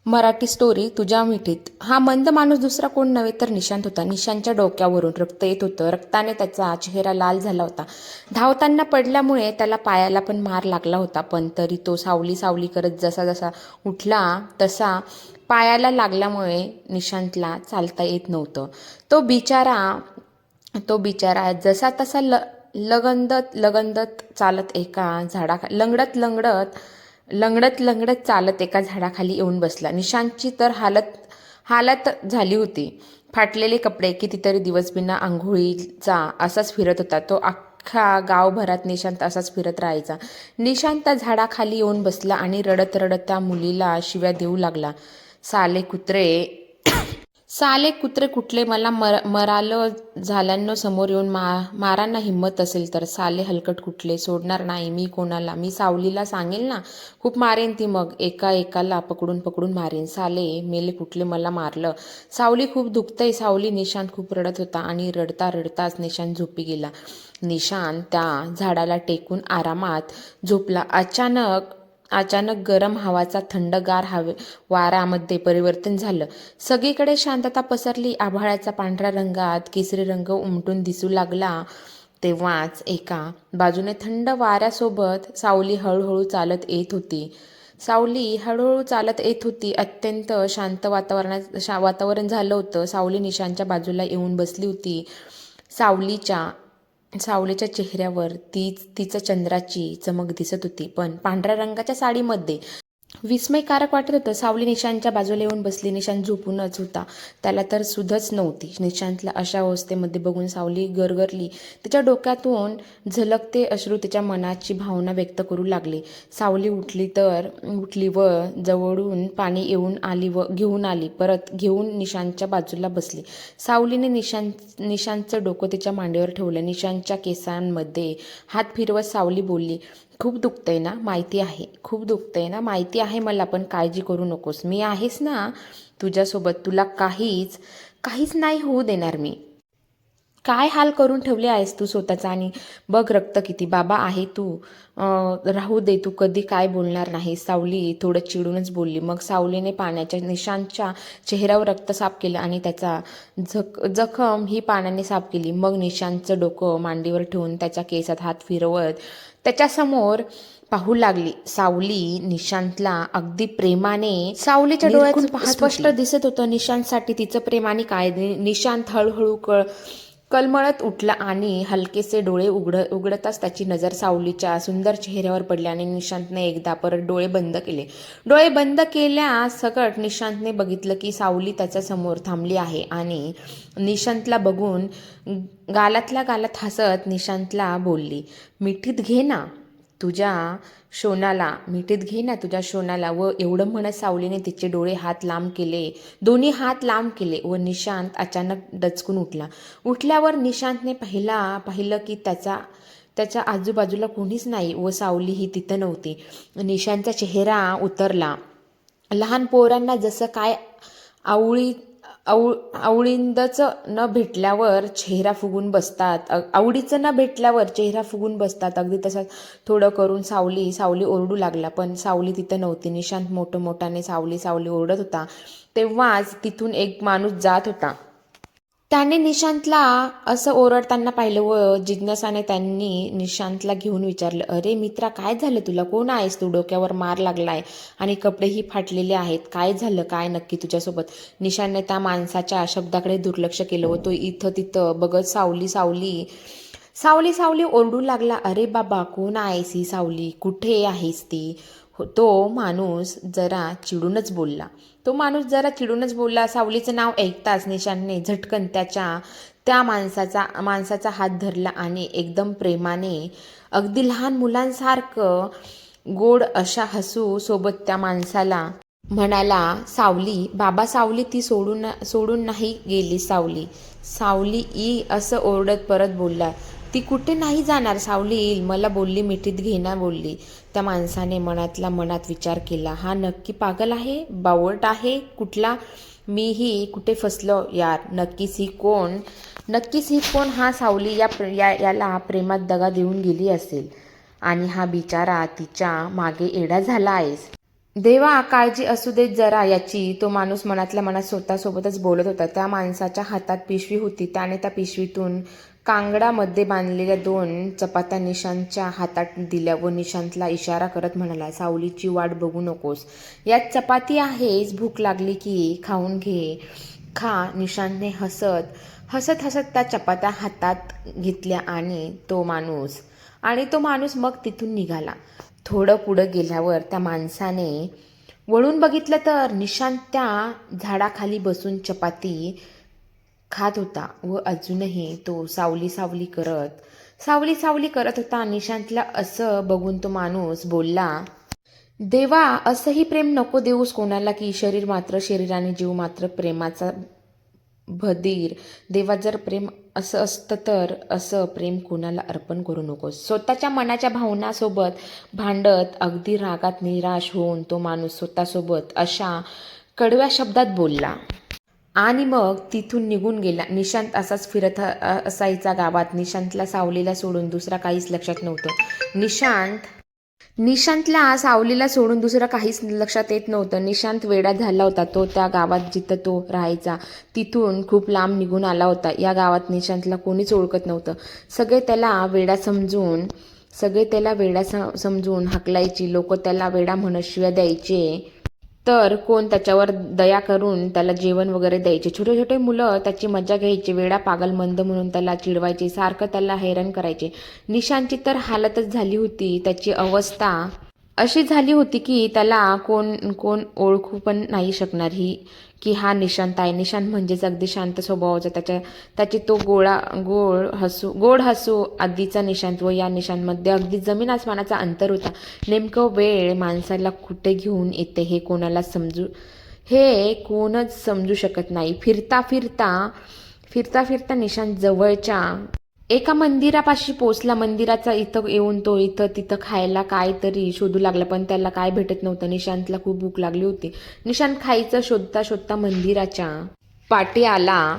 Marathi story तुझ्या मिठीत. हा मंद माणूस दुसरा कोण नव्हे तर निशांत होता. निशांतच्या डोक्यावरून रक्त येत होतं. रक्ताने त्याचा चेहरा लाल झाला होता. धावताना पडल्यामुळे त्याला पायाला पण मार लागला होता. पण तरी तो सावली सावली करत जसा जसा उठला तसा पायाला लागल्यामुळे निशांतला चालता येत नव्हतं. तो बिचारा जसा तसा लगंदत लगंदत चालत एका लंगडत लंगडत लंगडत लंगडत चालत एका झाडाखाली येऊन बसला. निशांतची तर हालत झाली होती. फाटलेले कपडे, कितीतरी दिवस बिना आंघोळीचा असाच फिरत होता तो. अख्खा गावभरात निशांत असाच फिरत राहायचा. निशांत त्या झाडाखाली येऊन बसला आणि रडत रडत त्या मुलीला शिव्या देऊ लागला. साले कुत्रे कुठले, मला मरालं झाल्यानं समोर येऊन मारांना हिंमत असेल तर. साले हलकट कुठले, सोडणार नाही मी कोणाला. मी सावलीला सांगेल ना, खूप मारेन ती मग. एका एकाला पकडून पकडून मारेन. साले मेले कुठले, मला मारलं. सावली खूप दुखतंय सावली. निशांत खूप रडत होता आणि रडता रडताच निशांत झोपी गेला. निशांत त्या झाडाला टेकून आरामात झोपला. अचानक गरम हवाचा थंडगार वाऱ्यामध्ये परिवर्तन झालं. सगळीकडे शांतता पसरली. आभाळाचा पांढऱ्या रंगात केसरी रंग उमटून दिसू लागला. तेव्हाच एका बाजूने थंड वाऱ्यासोबत सावली हळूहळू चालत येत होती. अत्यंत शांत वातावरण झालं होतं. सावली निशांच्या बाजूला येऊन बसली होती. सावलीच्या चेहऱ्यावर तिचं चंद्राची चमक दिसत होती, पण पांढऱ्या रंगाच्या साडीमध्ये. विस्मयकारक वाटत होतं. सावली निशांतच्या बाजूला येऊन बसली. निशांत झोपूनच होता. त्याला तर सुधच नव्हती. निशांतला अशा अवस्थेमध्ये बघून सावली गरगरली. तिच्या डोक्यातून झलकते अश्रू तिच्या मनाची भावना व्यक्त करू लागले. सावली उठली व जवळून पाणी घेऊन आली. परत घेऊन निशांतच्या बाजूला बसली. सावलीने निशांतचं डोकं तिच्या मांडीवर ठेवलं. निशांतच्या केसांमध्ये हात फिरवत सावली बोलली, खूप दुखतंय ना, माहिती आहे. खूप दुखतंय ना, माहिती आहे मला, पण काळजी करू नकोस. मी आहेस ना तुझ्यासोबत. तुला काहीच नाही होऊ देणार मी. काय हाल करून ठेवले आहेस तू स्वतःचा, आणि बघ रक्त किती. बाबा आहे तू. राहू दे, तू कधी काय बोलणार नाही. सावली थोडं चिडूनच बोलली. मग सावलीने पाण्याच्या निशांतच्या चेहऱ्यावर रक्त साफ केलं आणि त्याचा जखम ही पाण्याने साफ केली. मग निशांतचं डोकं मांडीवर ठेवून त्याच्या केसात हात फिरवत त्याच्यासमोर पाहू लागली. सावली निशांतला अगदी प्रेमाने सावलीच्या डोळ्यात स्पष्ट दिसत होतं निशांतसाठी तिचं प्रेम आणि काय. निशांत हळूहळू कलमळत उठला आणि हलकेसे डोळे उघडताच त्याची नजर सावलीच्या सुंदर चेहऱ्यावर पडली आणि निशांतने एकदा परत डोळे बंद केले. डोळे बंद केल्यासकट निशांतने बघितलं की सावली त्याच्या समोर थांबली आहे आणि निशांतला बघून गालातल्या गालात हसत निशांतला बोलली, मिठीत घे ना तुझ्या शोणाला. व एवढं म्हणत सावलीने तिचे दोन्ही हात लांब केले व निशांत अचानक डचकून उठला. उठल्यावर निशांतने पाहिलं की त्याच्या आजूबाजूला कोणीच नाही व सावली ही तिथं नव्हती. निशांतचा चेहरा उतरला. लहान पोरांना जसं काय आवडीचं न भेटल्यावर चेहरा फुगून बसतात, अगदी तसाच थोडं करून सावली ओरडू लागला. पण सावली तिथं नव्हती. निशांत मोठमोठ्याने सावली ओरडत होता. तेव्हाच तिथून एक माणूस जात होता. त्याने निशांतला असं ओरडताना पाहिलं व जिज्ञासाने त्यांनी निशांतला घेऊन विचारलं, अरे मित्रा, काय झालं तुला? कोण आहेस तू? डोक्यावर मार लागलाय आणि कपडेही फाटलेले आहेत. काय झालं काय नक्की तुझ्यासोबत? निशांतने त्या माणसाच्या शब्दाकडे दुर्लक्ष केलं व तो इथं तिथं बघत सावली ओरडू लागला, अरे बाबा, कोण आहेस ही सावली? कुठे आहेस ती? तो माणूस जरा चिडूनच बोलला. सावलीचं नाव ऐकताच निशांतने झटकन त्या माणसाचा हात धरला आणि एकदम प्रेमाने, अगदी लहान मुलांसारखं गोड अशा हसू सोबत त्या माणसाला म्हणाला, सावली बाबा, सावली ती सोडून नाही गेली. सावली असं ओरडत परत बोलला, ती कुठे नाही जाणार. सावली येईल, मला बोलली मिठीत घे ना बोलली. त्या माणसाने मनातल्या मनात विचार केला, हा नक्की पागल आहे, बावळट आहे कुठला. मीही कुठे फसलो यार. नक्कीच ही कोण हा सावली याला प्रेमात दगा देऊन गेली असेल आणि हा बिचारा तिच्या मागे एडा झाला आहेस. देवा काळजी असू देत जरा याची, तो माणूस मनातल्या मनात स्वतःसोबतच बोलत होता. त्या माणसाच्या हातात पिशवी होती. त्याने त्या पिशवीतून कांगडामध्ये बांधलेल्या 2 चपात्या निशांतच्या हातात दिल्या व निशांतला इशारा करत म्हणाला, सावलीची वाट बघू नकोस. यात चपाती आहेच, भूक लागली की खाऊन घे. खा. निशांतने हसत हसत त्या चपात्या हातात घेतल्या आणि तो माणूस मग तिथून निघाला. थोडं पुढं गेल्यावर त्या माणसाने वळून बघितलं तर निशांत त्या झाडाखाली बसून चपाती खात होता व अजूनही तो सावली करत होता. निशांतला असं बघून तो माणूस बोलला, देवा असंही प्रेम नको देऊस कोणाला की शरीर मात्र शरीर आणि जीव मात्र प्रेमाचा भदीर. देवा जर प्रेम असं असतं तर असं प्रेम कोणाला अर्पण करू नकोस. स्वतःच्या मनाच्या भावनासोबत भांडत अगदी रागात निराश होऊन तो माणूस स्वतःसोबत अशा कडव्या शब्दात बोलला आणि मग तिथून निघून गेला. निशांत असाच फिरत असायचा गावात. निशांतला सावलीला सोडून दुसरा काहीच लक्षात नव्हतं. निशांतला सावलीला सोडून दुसरं काहीच लक्षात येत नव्हतं. निशांत वेडा झाला होता. तो त्या गावात जिथं तो राहायचा तिथून खूप लांब निघून आला होता. या गावात निशांतला कोणीच ओळखत नव्हतं. सगळे त्याला वेडा समजून हाकलायची. लोक त्याला वेडा म्हणत शिव्या द्यायचे, तर कोण त्याच्यावर दया करून त्याला जेवण वगैरे द्यायचे. छोटे छोटे मुलं त्याची मजा घ्यायची. वेडा पागल मंद म्हणून त्याला चिडवायचे, सारखं त्याला हैराण करायचे. निशांतची तर हालतच झाली होती. त्याची अवस्था अशी झाली होती की त्याला कोण ओळखू पण नाही शकणार की हा निशांत आहे. निशांत म्हणजेच अगदी शांत स्वभावाचा, त्याची तो गोड हसू आधीचा निशांत व या निशांतमध्ये अगदी जमीन आसमानाचा अंतर होता. नेमकं वेळ माणसाला कुठे घेऊन येते हे कोणच समजू शकत नाही. फिरता फिरता निशांत जवळच्या एका मंदिरापाशी पोचला. मंदिराचा इथं येऊन तो इथं तिथं खायला काहीतरी शोधू लागला, पण त्याला काय भेटत नव्हतं. निशांतला खूप भूक लागली होती. निशांत खायचं शोधता मंदिराच्या पाठी आला.